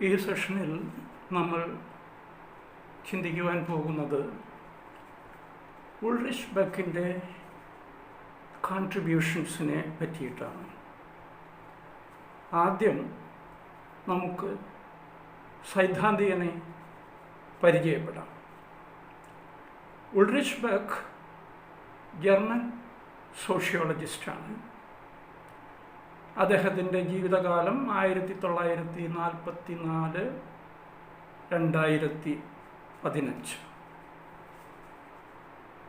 ഈ സെഷനിൽ നമ്മൾ ചിന്തിക്കുവാൻ പോകുന്നത് ഉൾറിച്ച് ബക്കിൻ്റെ കോൺട്രിബ്യൂഷൻസിനെ പറ്റിയിട്ടാണ്. ആദ്യം നമുക്ക് സൈദ്ധാന്തികനെ പരിചയപ്പെടാം. ഉൾറിച്ച് ബക്ക് ജർമ്മൻ സോഷ്യോളജിസ്റ്റാണ്. അദ്ദേഹത്തിൻ്റെ ജീവിതകാലം 1944-2015.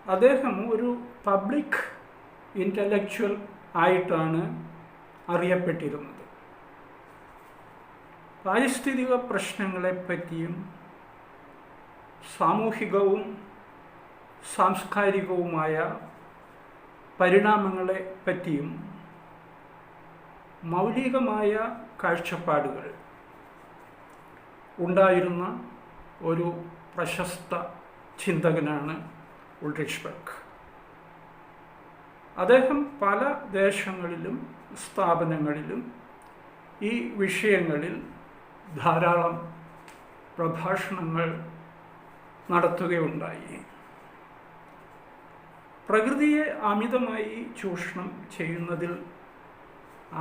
അദ്ദേഹം ഒരു പബ്ലിക് ഇൻ്റലക്ച്വൽ ആയിട്ടാണ് അറിയപ്പെട്ടിരുന്നത്. പാരിസ്ഥിതിക പ്രശ്നങ്ങളെപ്പറ്റിയും സാമൂഹികവും സാംസ്കാരികവുമായ പരിണാമങ്ങളെ പറ്റിയും മൗലികമായ കാഴ്ചപ്പാടുകൾ ഉണ്ടായിരുന്ന ഒരു പ്രശസ്ത ചിന്തകനാണ് ഉൾറിച്ച് ബക്ക്. അദ്ദേഹം പല ദേശങ്ങളിലും സ്ഥാപനങ്ങളിലും ഈ വിഷയങ്ങളിൽ ധാരാളം പ്രഭാഷണങ്ങൾ നടത്തുകയുണ്ടായി. പ്രകൃതിയെ അമിതമായി ചൂഷണം ചെയ്യുന്നതിൽ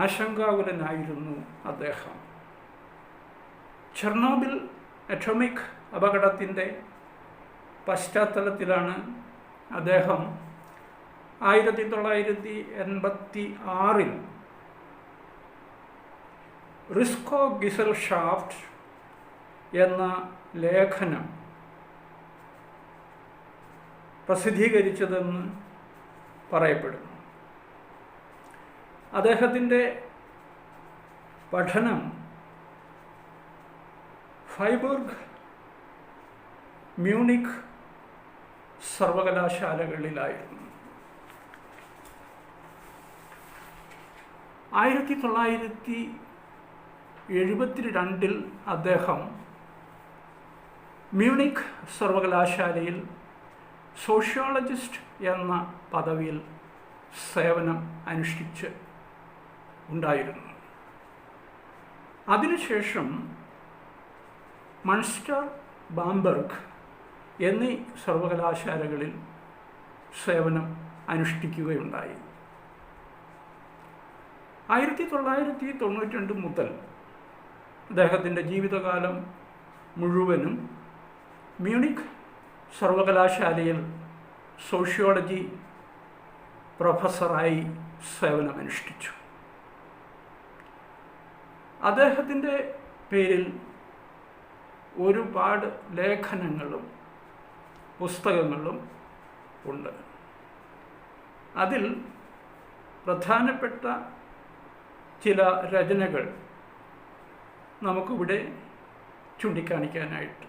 ആശങ്കാകുലനായിരുന്നു അദ്ദേഹം. ചെർണോബിൽ അറ്റോമിക് അപകടത്തിൻ്റെ പശ്ചാത്തലത്തിലാണ് അദ്ദേഹം 1986 റിസ്കോ ഗിസൽഷാഫ്റ്റ് എന്ന ലേഖനം പ്രസിദ്ധീകരിച്ചതെന്ന് പറയപ്പെടുന്നു. അദ്ദേഹത്തിൻ്റെ പഠനം ഫൈബർഗ്, മ്യൂണിക് സർവകലാശാലകളിലായിരുന്നു. 1972 അദ്ദേഹം മ്യൂണിക് സർവകലാശാലയിൽ സോഷ്യോളജിസ്റ്റ് എന്ന പദവിയിൽ സേവനം അനുഷ്ഠിച്ച് ഉണ്ടായിരുന്നു. അതിനുശേഷം മൺസ്റ്റർ, ബാംബർഗ് എന്നീ സർവകലാശാലകളിൽ സേവനം അനുഷ്ഠിക്കുകയുണ്ടായി. 1992 മുതൽ അദ്ദേഹത്തിൻ്റെ ജീവിതകാലം മുഴുവനും മ്യൂണിക് സർവകലാശാലയിൽ സോഷ്യോളജി പ്രൊഫസറായി സേവനമനുഷ്ഠിച്ചു. അദ്ദേഹത്തിൻ്റെ പേരിൽ ഒരുപാട് ലേഖനങ്ങളും പുസ്തകങ്ങളും ഉണ്ട്. അതിൽ പ്രധാനപ്പെട്ട ചില രചനകൾ നമുക്കിവിടെ ചൂണ്ടിക്കാണിക്കാനായിട്ട്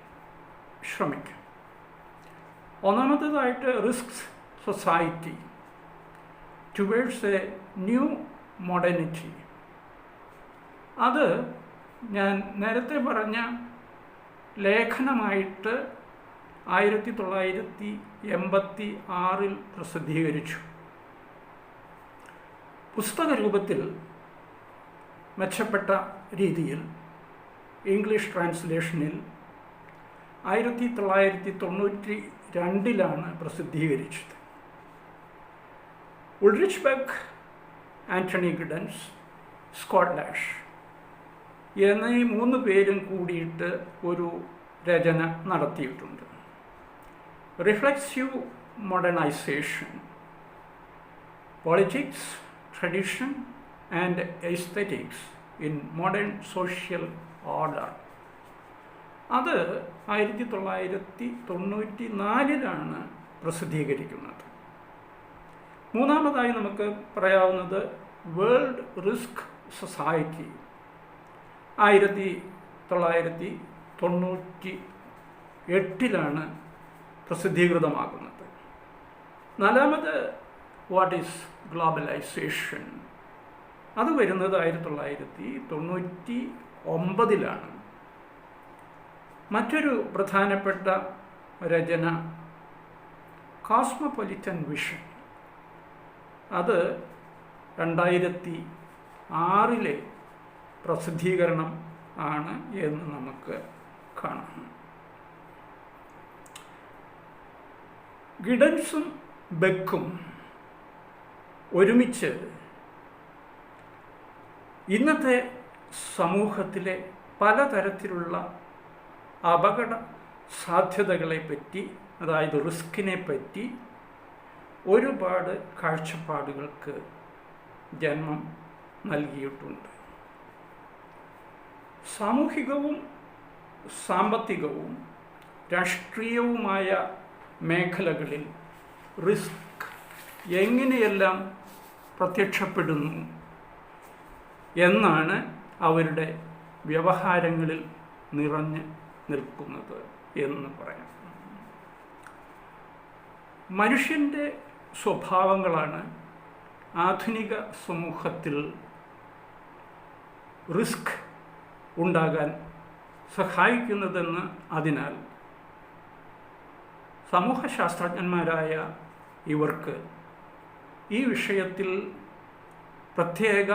ശ്രമിക്കാം. ഒന്നാമത്തേതായിട്ട് risk society towards a new modernity. അത് ഞാൻ നേരത്തെ പറഞ്ഞ ലേഖനമായിട്ട് 1986 പ്രസിദ്ധീകരിച്ചു. പുസ്തക രൂപത്തിൽ മെച്ചപ്പെട്ട രീതിയിൽ ഇംഗ്ലീഷ് ട്രാൻസ്ലേഷനിൽ 1992 പ്രസിദ്ധീകരിച്ചത്. Ulrich Beck, Anthony Giddens, Scott Lash എന്നീ 3 പേരും കൂടിയിട്ട് ഒരു രചന നടത്തിയിട്ടുണ്ട്. Reflexive modernisation, politics, tradition and aesthetics in modern social order. അത് 1994 പ്രസിദ്ധീകരിക്കുന്നത്. മൂന്നാമതായി നമുക്ക് പറയാവുന്നത് വേൾഡ് റിസ്ക് സൊസൈറ്റി 1998 പ്രസിദ്ധീകൃതമാകുന്നത്. നാലാമത് വാട്ട് ഈസ് ഗ്ലോബലൈസേഷൻ, അത് വരുന്നത് 1999. മറ്റൊരു പ്രധാനപ്പെട്ട രചന കോസ്മോപൊളിറ്റൻ വിഷൻ, അത് 2006 പ്രസിദ്ധീകരണം ആണ് എന്ന് നമുക്ക് കാണാം. ഗിഡൻസും ബെക്കും ഒരുമിച്ച് ഇന്നത്തെ സമൂഹത്തിലെ പലതരത്തിലുള്ള അപകട സാധ്യതകളെപ്പറ്റി, അതായത് റിസ്കിനെ പറ്റി ഒരുപാട് കാഴ്ചപ്പാടുകൾക്ക് ജന്മം നൽകിയിട്ടുണ്ട്. സാമൂഹികവും സാമ്പത്തികവും രാഷ്ട്രീയവുമായ മേഖലകളിൽ റിസ്ക് എങ്ങനെയെല്ലാം പ്രത്യക്ഷപ്പെടുന്നു എന്നാണ് അവരുടെ വ്യവഹാരങ്ങളിൽ നിറഞ്ഞു നിൽക്കുന്നത് എന്ന് പറയാം. മനുഷ്യൻ്റെ സ്വഭാവങ്ങളാണ് ആധുനിക സമൂഹത്തിൽ റിസ്ക് ഉണ്ടാകാൻ സഹായിക്കുന്നതെന്ന് അതിനാൽ സമൂഹശാസ്ത്രജ്ഞന്മാരായ ഇവർക്ക് ഈ വിഷയത്തിൽ പ്രത്യേക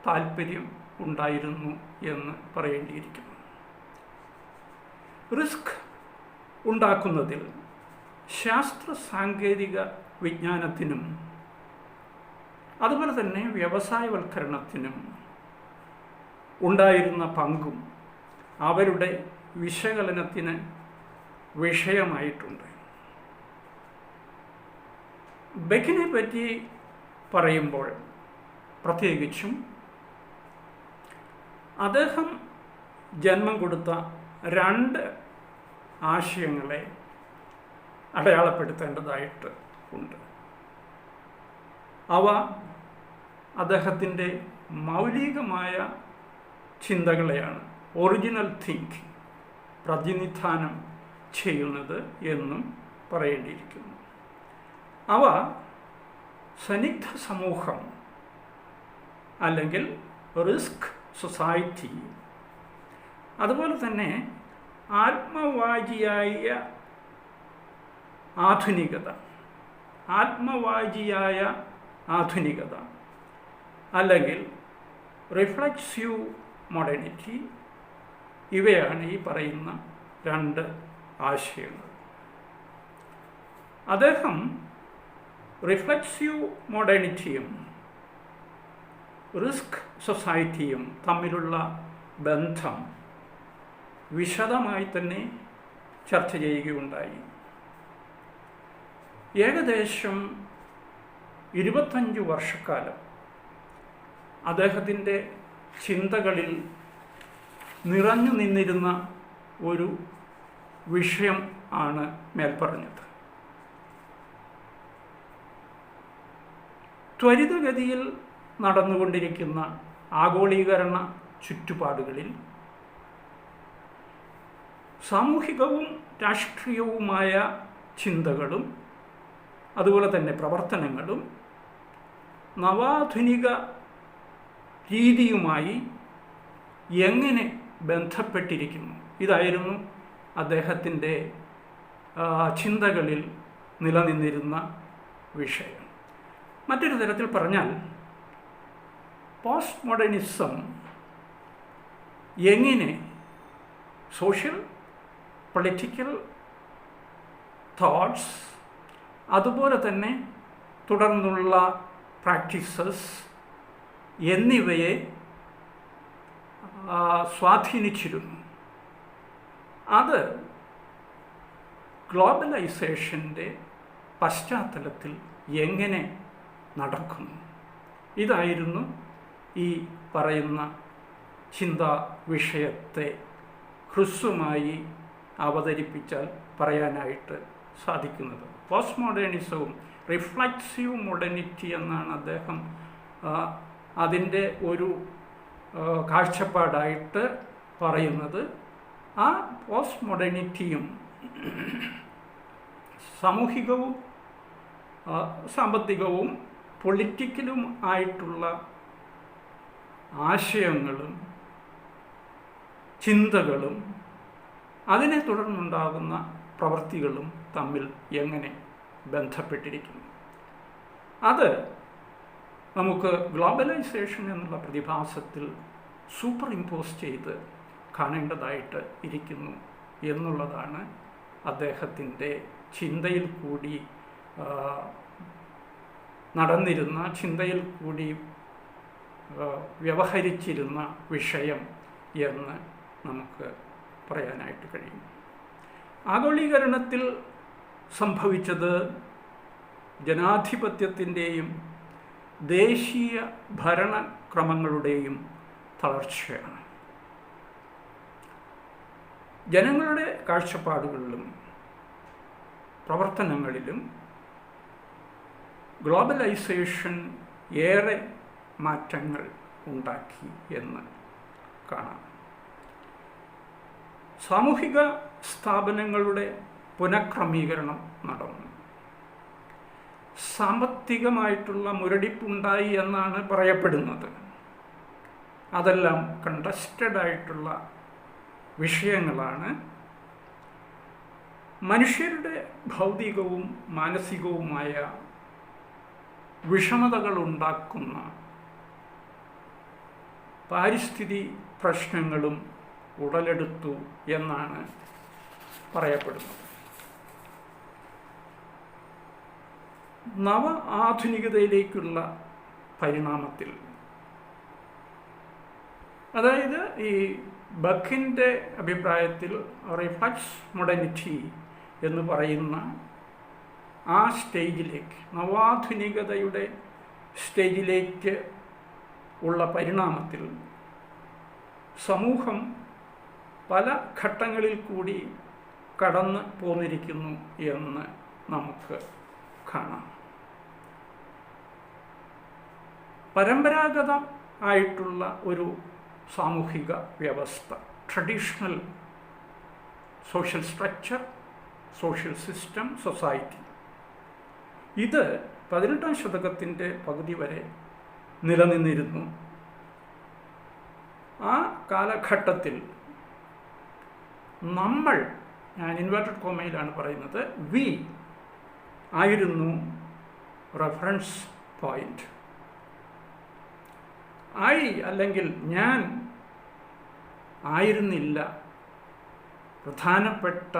താല്പര്യം ഉണ്ടായിരുന്നു എന്ന് പറയേണ്ടിയിരിക്കുന്നു. റിസ്ക് ഉണ്ടാക്കുന്നതിൽ ശാസ്ത്ര സാങ്കേതിക വിജ്ഞാനത്തിനും അതുപോലെ തന്നെ വ്യവസായവൽക്കരണത്തിനും ഉണ്ടായിരുന്ന പങ്കും അവരുടെ വിശകലനത്തിന് വിഷയമായിട്ടുണ്ട്. ബെക്കിനെ പറ്റി പറയുമ്പോൾ പ്രത്യേകിച്ചും അദ്ദേഹം ജന്മം കൊടുത്ത രണ്ട് ആശയങ്ങളെ അടയാളപ്പെടുത്തേണ്ടതായിട്ട് ഉണ്ട്. അവ അദ്ദേഹത്തിൻ്റെ മൗലികമായ ചിന്തകളെയാണ്, ഒറിജിനൽ തിങ്കിങ് പ്രതിനിധാനം ചെയ്യുന്നത് എന്നും പറയേണ്ടിയിരിക്കുന്നു. അവ സന്നിഗ്ധ സമൂഹം അല്ലെങ്കിൽ റിസ്ക് സൊസൈറ്റി, അതുപോലെ തന്നെ ആത്മവാചിയായ ആധുനികത അല്ലെങ്കിൽ റിഫ്ലക്സീവ് മോഡേണിറ്റി, ഇവയാണ് ഈ പറയുന്ന രണ്ട് ആശയങ്ങൾ. അദ്ദേഹം റിഫ്ലക്സീവ് മോഡേണിറ്റിയും റിസ്ക് സൊസൈറ്റിയും തമ്മിലുള്ള ബന്ധം വിശദമായി തന്നെ ചർച്ച ചെയ്യുകയുണ്ടായി. ഏകദേശം 25 വർഷക്കാലം അദ്ദേഹത്തിൻ്റെ ചിന്തകളിൽ നിറഞ്ഞു നിന്നിരുന്ന ഒരു വിഷയം ആണ് മേൽപ്പറഞ്ഞത്. ത്വരിതഗതിയിൽ നടന്നുകൊണ്ടിരിക്കുന്ന ആഗോളീകരണ ചുറ്റുപാടുകളിൽ സാമൂഹികവും രാഷ്ട്രീയവുമായ ചിന്തകളും അതുപോലെ തന്നെ പ്രവർത്തനങ്ങളും നവാധുനിക രീതിയുമായി എങ്ങനെ ബന്ധപ്പെട്ടിരിക്കുന്നു, ഇതായിരുന്നു അദ്ദേഹത്തിൻ്റെ ചിന്തകളിൽ നിലനിന്നിരുന്ന വിഷയം. മറ്റൊരു തരത്തിൽ പറഞ്ഞാൽ പോസ്റ്റ് മോഡേണിസം എങ്ങനെ സോഷ്യൽ പൊളിറ്റിക്കൽ തോട്ട്സ് അതുപോലെ തന്നെ തുടർന്നുള്ള പ്രാക്ടീസസ് എന്നിവയെ സ്വാധീനിച്ചിരുന്നു. അത് ഗ്ലോബലൈസേഷൻ്റെ പശ്ചാത്തലത്തിൽ എങ്ങനെ നടക്കുന്നു, ഇതായിരുന്നു ഈ പറയുന്ന ചിന്താ വിഷയത്തെ ഹ്രസ്വമായി അവതരിപ്പിച്ചാൽ പറയാനായിട്ട് സാധിക്കുന്നത്. പോസ്റ്റ് മോഡേണിസവും റിഫ്ലക്സീവ് മോഡേണിറ്റി എന്നാണ് അദ്ദേഹം അതിൻ്റെ ഒരു കാഴ്ചപ്പാടായിട്ട് പറയുന്നത്. ആ പോസ്റ്റ് മോഡേണിറ്റിയും സാമൂഹികവും സാമ്പത്തികവും പൊളിറ്റിക്കലും ആയിട്ടുള്ള ആശയങ്ങളും ചിന്തകളും അതിനെ തുടർന്നുണ്ടാകുന്ന പ്രവൃത്തികളും തമ്മിൽ എങ്ങനെ ബന്ധപ്പെട്ടിരിക്കുന്നു, അത് നമുക്ക് ഗ്ലോബലൈസേഷൻ എന്നുള്ള പ്രതിഭാസത്തിൽ സൂപ്പർ ഇമ്പോസ് ചെയ്ത് കാണേണ്ടതായിട്ട് ഇരിക്കുന്നു എന്നുള്ളതാണ് അദ്ദേഹത്തിൻ്റെ ചിന്തയിൽ കൂടി നടന്നിരുന്ന, ചിന്തയിൽ കൂടി വ്യവഹരിച്ചിരുന്ന വിഷയം എന്ന് നമുക്ക് പറയാനായിട്ട് കഴിയും. ആഗോളീകരണത്തിൽ സംഭവിച്ചത് ജനാധിപത്യത്തിൻ്റെയും ദേശീയ ഭരണക്രമങ്ങളുടെയും തളർച്ചയാണ്. ജനങ്ങളുടെ കാഴ്ചപ്പാടുകളിലും പ്രവർത്തനങ്ങളിലും ഗ്ലോബലൈസേഷൻ ഏറെ മാറ്റങ്ങൾ ഉണ്ടാക്കി എന്ന് കാണാം. സാമൂഹിക സ്ഥാപനങ്ങളുടെ പുനഃക്രമീകരണം നടന്നു. സാമ്പത്തികമായിട്ടുള്ള മുരടിപ്പുണ്ടായി എന്നാണ് പറയപ്പെടുന്നത്. അതെല്ലാം കണ്ടസ്റ്റഡ് ആയിട്ടുള്ള വിഷയങ്ങളാണ്. മനുഷ്യരുടെ ഭൗതികവും മാനസികവുമായ വിഷമതകൾ ഉണ്ടാക്കുന്ന പാരിസ്ഥിതി പ്രശ്നങ്ങളും ഉടലെടുത്തു എന്നാണ് പറയപ്പെടുന്നത്. നവ ആധുനികതയിലേക്കുള്ള പരിണാമത്തിൽ, അതായത് ഈ ബക്കിൻ്റെ അഭിപ്രായത്തിൽ റിഫ്ലക്സ് മോഡേണിറ്റി എന്ന് പറയുന്ന ആ സ്റ്റേജിലേക്ക്, നവാധുനികതയുടെ സ്റ്റേജിലേക്ക് ഉള്ള പരിണാമത്തിൽ സമൂഹം പല ഘട്ടങ്ങളിൽ കൂടി കടന്നു പോന്നിരിക്കുന്നു എന്ന് നമുക്ക് കാണാം. പരമ്പരാഗത ആയിട്ടുള്ള ഒരു സാമൂഹിക വ്യവസ്ഥ, traditional social structure, social system, society, ഇത് 18ാം ശതകത്തിൻ്റെ പകുതി വരെ നിലനിന്നിരുന്നു. ആ കാലഘട്ടത്തിൽ നമ്മൾ, ഞാൻ ഇൻവേർട്ടഡ് കോമയിലാണ് പറയുന്നത്, വി ആയിരുന്നു റെഫറൻസ് പോയിന്റ്. ഐ അല്ലെങ്കിൽ ഞാൻ ആയിരുന്നില്ല പ്രധാനപ്പെട്ട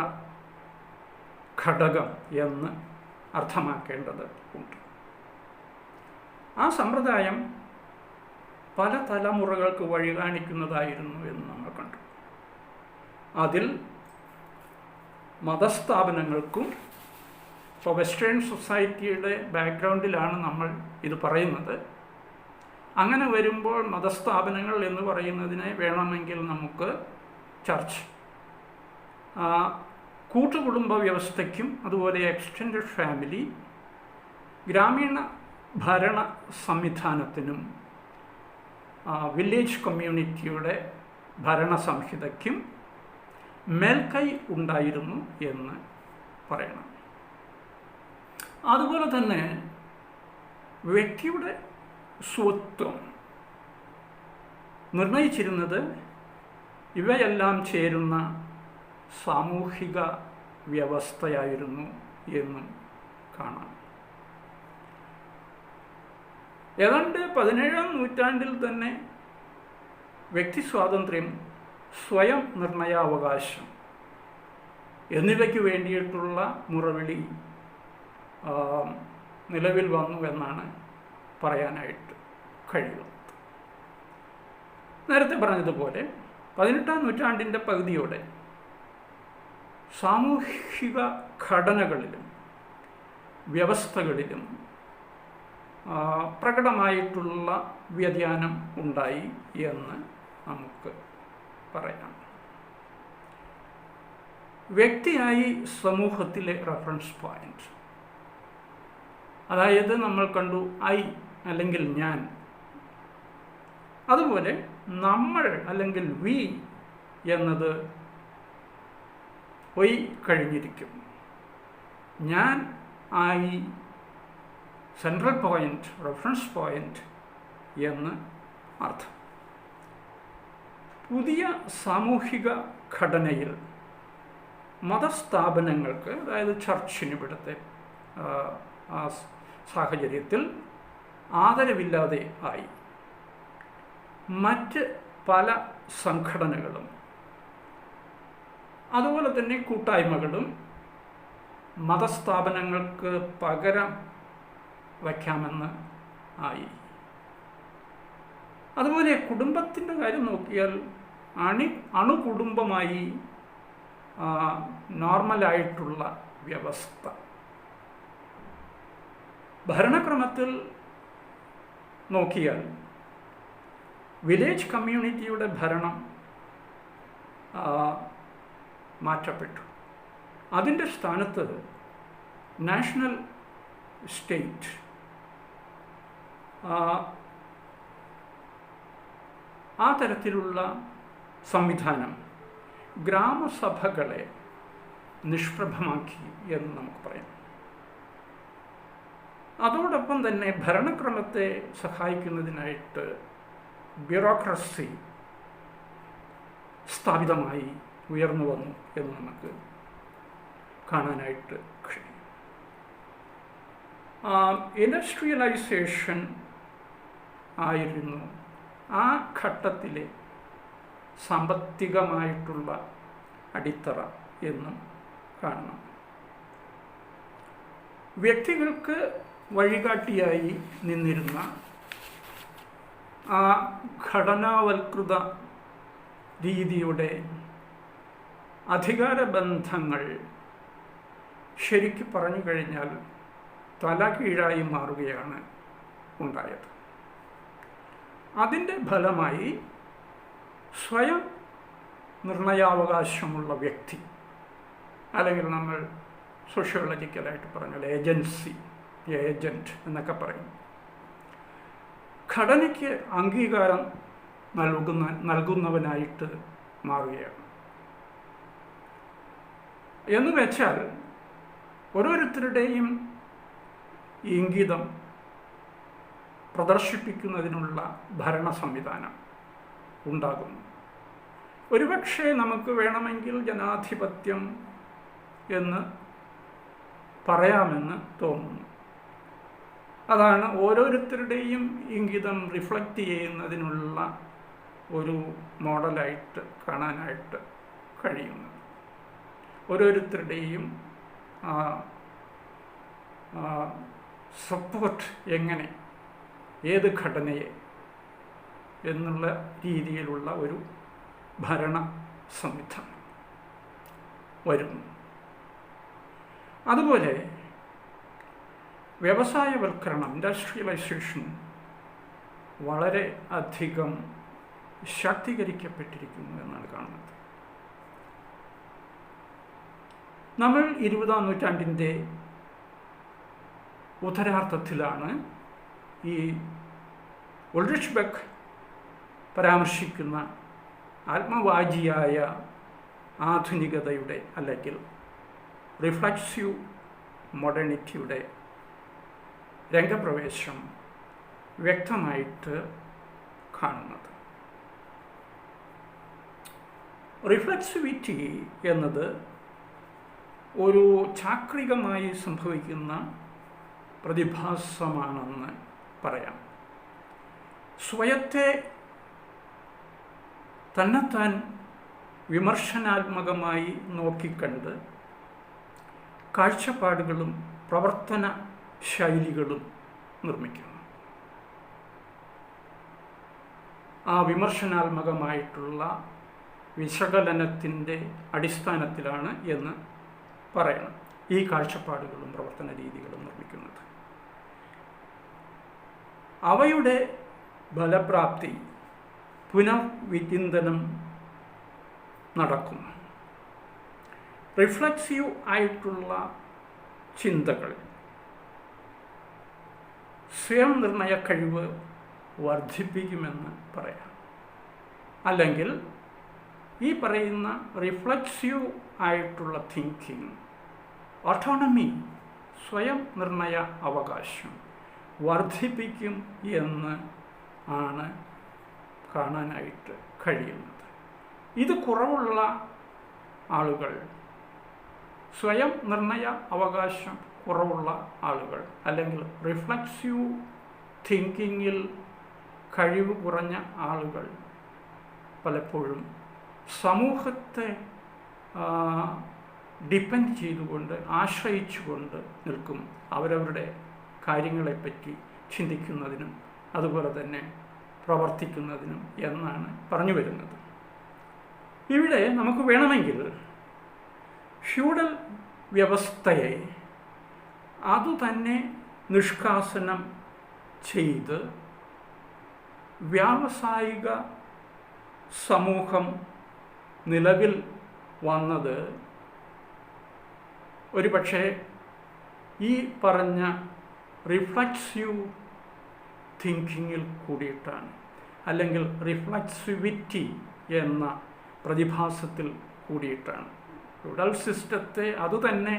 ഘടകം എന്ന് അർത്ഥമാക്കേണ്ടത് ഉണ്ട്. ആ സമ്പ്രദായം പല തലമുറകൾക്ക് വഴി കാണിക്കുന്നതായിരുന്നു എന്ന് നമ്മൾ കണ്ടു. അതിൽ മതസ്ഥാപനങ്ങൾക്കും, ഇപ്പോൾ വെസ്റ്റേൺ സൊസൈറ്റിയുടെ ബാക്ക്ഗ്രൗണ്ടിലാണ് നമ്മൾ ഇത് പറയുന്നത്. അങ്ങനെ വരുമ്പോൾ മതസ്ഥാപനങ്ങൾ എന്ന് പറയുന്നതിനെ വേണമെങ്കിൽ നമുക്ക് ചർച്ച്, കൂട്ടുകുടുംബ വ്യവസ്ഥയ്ക്കും അതുപോലെ എക്സ്റ്റൻഡഡ് ഫാമിലി, ഗ്രാമീണ ഭരണ സംവിധാനത്തിനും വില്ലേജ് കമ്മ്യൂണിറ്റിയുടെ ഭരണ സംഹിതയ്ക്കും മേൽക്കൈ ഉണ്ടായിരുന്നു എന്ന് പറയണം. അതുപോലെ തന്നെ വ്യക്തിയുടെ സ്വത്വം നിർണയിച്ചിരുന്നത് ഇവയെല്ലാം ചേരുന്ന സാമൂഹിക വ്യവസ്ഥയായിരുന്നു എന്നും കാണാം. ഏതാണ്ട് 17ാം നൂറ്റാണ്ടിൽ തന്നെ വ്യക്തി സ്വാതന്ത്ര്യം, സ്വയം നിർണയാവകാശം എന്നിവയ്ക്ക് വേണ്ടിയിട്ടുള്ള മുറവിളി നിലവിൽ വന്നു എന്നാണ് പറയാനായിട്ട് കഴിയുന്നത്. നേരത്തെ പറഞ്ഞതുപോലെ 18ാം നൂറ്റാണ്ടിൻ്റെ പകുതിയോടെ സാമൂഹിക ഘടനകളിലും വ്യവസ്ഥകളിലും പ്രകടമായിട്ടുള്ള വ്യതിയാനം ഉണ്ടായി എന്ന് നമുക്ക് പറയാം. വ്യക്തിയായി സമൂഹത്തിലെ റെഫറൻസ് പോയിന്റ്, അതായത് നമ്മൾ കണ്ടു ഐ അല്ലെങ്കിൽ ഞാൻ, അതുപോലെ നമ്മൾ അല്ലെങ്കിൽ വി എന്നത് പോയി കഴിഞ്ഞിരിക്കും. ഞാൻ ആയി സെൻട്രൽ പോയിന്റ്, റെഫറൻസ് പോയിന്റ് എന്ന് അർത്ഥം. പുതിയ സാമൂഹിക ഘടനയിൽ മതസ്ഥാപനങ്ങൾക്ക്, അതായത് ചർച്ചിന് ഇവിടുത്തെ ആ സാഹചര്യത്തിൽ ആദരവില്ലാതെ ആയി. മറ്റ് പല സംഘടനകളും അതുപോലെ തന്നെ കൂട്ടായ്മകളും മതസ്ഥാപനങ്ങൾക്ക് പകരം വയ്ക്കാമെന്ന് ആയി. അതുപോലെ കുടുംബത്തിൻ്റെ കാര്യം നോക്കിയാൽ അണുകുടുംബമായി നോർമലായിട്ടുള്ള വ്യവസ്ഥ. ഭരണക്രമത്തിൽ നോക്കിയാൽ വില്ലേജ് കമ്മ്യൂണിറ്റിയുടെ ഭരണം മാറ്റപ്പെട്ടു. അതിൻ്റെ സ്ഥാനത്ത് നാഷണൽ സ്റ്റേറ്റ് ആ തരത്തിലുള്ള സംവിധാനം ഗ്രാമസഭകളെ നിഷ്പ്രഭമാക്കി എന്ന് നമുക്ക് പറയാം. അതോടൊപ്പം തന്നെ ഭരണക്രമത്തെ സഹായിക്കുന്നതിനായിട്ട് ബ്യൂറോക്രസി സ്ഥാപിതമായി ഉയർന്നു വന്നു എന്ന് നമുക്ക് കാണാനായിട്ട് കഴിയും. ഇൻഡസ്ട്രിയലൈസേഷൻ ആയിരുന്നു ആ ഘട്ടത്തിലെ സാമ്പത്തികമായിട്ടുള്ള അടിത്തറ എന്നും കാണണം. വ്യക്തികൾക്ക് വഴികാട്ടിയായി നിന്നിരുന്ന ആ ഘടനാവൽകൃത രീതിയുടെ അധികാരബന്ധങ്ങൾ ശരിക്കും പറഞ്ഞു കഴിഞ്ഞാൽ തലകീഴായി മാറുകയാണ് ഉണ്ടായത്. അതിൻ്റെ ഫലമായി സ്വയം നിർണയാവകാശമുള്ള വ്യക്തി, അല്ലെങ്കിൽ നമ്മൾ സോഷ്യോളജിക്കലായിട്ട് പറഞ്ഞാൽ ഏജൻറ്റ് എന്നൊക്കെ പറയും, ഘടനയ്ക്ക് അംഗീകാരം നൽകുന്നവനായിട്ട് മാറുകയാണ്. എന്ന് വെച്ചാൽ ഓരോരുത്തരുടെയും ഇംഗിതം പ്രദർശിപ്പിക്കുന്നതിനുള്ള ഭരണ സംവിധാനം ഉണ്ടാകുന്നു. ഒരുപക്ഷെ നമുക്ക് വേണമെങ്കിൽ ജനാധിപത്യം എന്ന് പറയാമെന്ന് തോന്നുന്നു. അതാണ് ഓരോരുത്തരുടെയും ഇംഗിതം റിഫ്ലക്റ്റ് ചെയ്യുന്നതിനുള്ള ഒരു മോഡലായിട്ട് കാണാനായിട്ട് കഴിയുന്നത്. ഓരോരുത്തരുടെയും സപ്പോർട്ട് എങ്ങനെ, ഏത് ഘടനയെ എന്നുള്ള രീതിയിലുള്ള ഒരു ഭരണ സംവിധാനം വരുന്നു. അതുപോലെ വ്യവസായവൽക്കരണം, ഇൻഡസ്ട്രിയലൈസേഷൻ വളരെ അധികം ശാക്തീകരിക്കപ്പെട്ടിരിക്കുന്നു എന്നാണ് കാണുന്നത്. നമ്മൾ 20-ാം നൂറ്റാണ്ടിൻ്റെ ഉത്തരാർദ്ധത്തിലാണ് ഈ ഉൾറിച്ച് ബെക്ക് പരാമർശിക്കുന്ന ആത്മവാചിയായ ആധുനികതയുടെ അല്ലെങ്കിൽ റിഫ്ലക്സീവ് മോഡേണിറ്റിയുടെ രംഗപ്രവേശം വ്യക്തമായിട്ട് കാണുന്നത്. റിഫ്ലക്സിവിറ്റി എന്നത് ഒരു ചാക്രികമായി സംഭവിക്കുന്ന പ്രതിഭാസമാണെന്ന് പറയാം. സ്വയത്തെ തന്നെത്താൻ വിമർശനാത്മകമായി നോക്കിക്കണ്ട് കാഴ്ചപ്പാടുകളും പ്രവർത്തന ശൈലികളും നിർമ്മിക്കുന്നു. ആ വിമർശനാത്മകമായിട്ടുള്ള വിശകലനത്തിൻ്റെ അടിസ്ഥാനത്തിലാണ് എന്ന് പറയണം ഈ കാഴ്ചപ്പാടുകളും പ്രവർത്തന രീതികളും നിർമ്മിക്കുന്നത്. അവയുടെ ഫലപ്രാപ്തി പുനർവിചിന്തനം നടക്കും. റിഫ്ലക്സീവ് ആയിട്ടുള്ള ചിന്തകൾ സ്വയം നിർണയ കഴിവ് വർദ്ധിപ്പിക്കുമെന്ന് പറയാം. അല്ലെങ്കിൽ ഈ പറയുന്ന റിഫ്ലക്സീവ് ആയിട്ടുള്ള തിങ്കിങ്, ഓട്ടോണമി, സ്വയം നിർണയ അവകാശം വർദ്ധിപ്പിക്കും എന്ന് ആണ് കാണാനായിട്ട് കഴിയുന്നത്. ഇത് കുറവുള്ള ആളുകൾ, സ്വയം നിർണയ അവകാശം കുറവുള്ള ആളുകൾ, അല്ലെങ്കിൽ റിഫ്ലക്സീവ് തിങ്കിങ്ങിൽ കഴിവ് കുറഞ്ഞ ആളുകൾ പലപ്പോഴും സമൂഹത്തെ ഡിപ്പെൻഡ് ചെയ്തുകൊണ്ട് ആശ്രയിച്ചുകൊണ്ട് നിൽക്കും അവരവരുടെ കാര്യങ്ങളെപ്പറ്റി ചിന്തിക്കുന്നതിനും അതുപോലെ തന്നെ പ്രവർത്തിക്കുന്നതിനും എന്നാണ് പറഞ്ഞു വരുന്നത്. ഇവിടെ നമുക്ക് വേണമെങ്കിൽ ഫ്യൂഡൽ വ്യവസ്ഥയെ അതുതന്നെ നിഷ്കാസനം ചെയ്ത് വ്യാവസായിക സമൂഹം നിലവിൽ വന്നത് ഒരുപക്ഷെ ഈ പറഞ്ഞ റിഫ്ലക്സീവ് തിങ്കിങ്ങിൽ കൂടിയിട്ടാണ്, അല്ലെങ്കിൽ റിഫ്ലക്സിവിറ്റി എന്ന പ്രതിഭാസത്തിൽ കൂടിയിട്ടാണ്. ഫ്യൂഡൽ സിസ്റ്റത്തെ അതുതന്നെ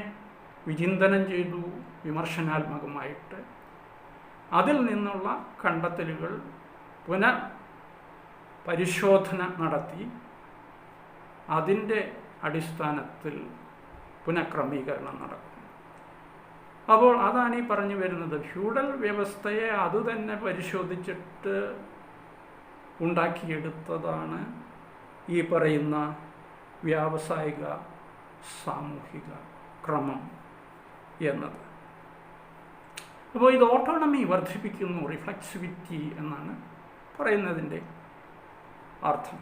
വിചിന്തനം ചെയ്തു വിമർശനാത്മകമായിട്ട് അതിൽ നിന്നുള്ള കണ്ടെത്തലുകൾ പുനഃപരിശോധന നടത്തി അതിൻ്റെ അടിസ്ഥാനത്തിൽ പുനഃക്രമീകരണം നടക്കും. അപ്പോൾ അതാണ് ഈ പറഞ്ഞു വരുന്നത്. ഫ്യൂഡൽ വ്യവസ്ഥയെ അതുതന്നെ പരിശോധിച്ചിട്ട് ഉണ്ടാക്കിയെടുത്തതാണ് ഈ പറയുന്ന വ്യാവസായിക സാമൂഹിക ക്രമം എന്നത്. അപ്പോൾ ഇത് ഓട്ടോണമി വർദ്ധിപ്പിക്കുന്നു, റിഫ്ലക്സിവിറ്റി എന്നാണ് പറയുന്നതിൻ്റെ അർത്ഥം.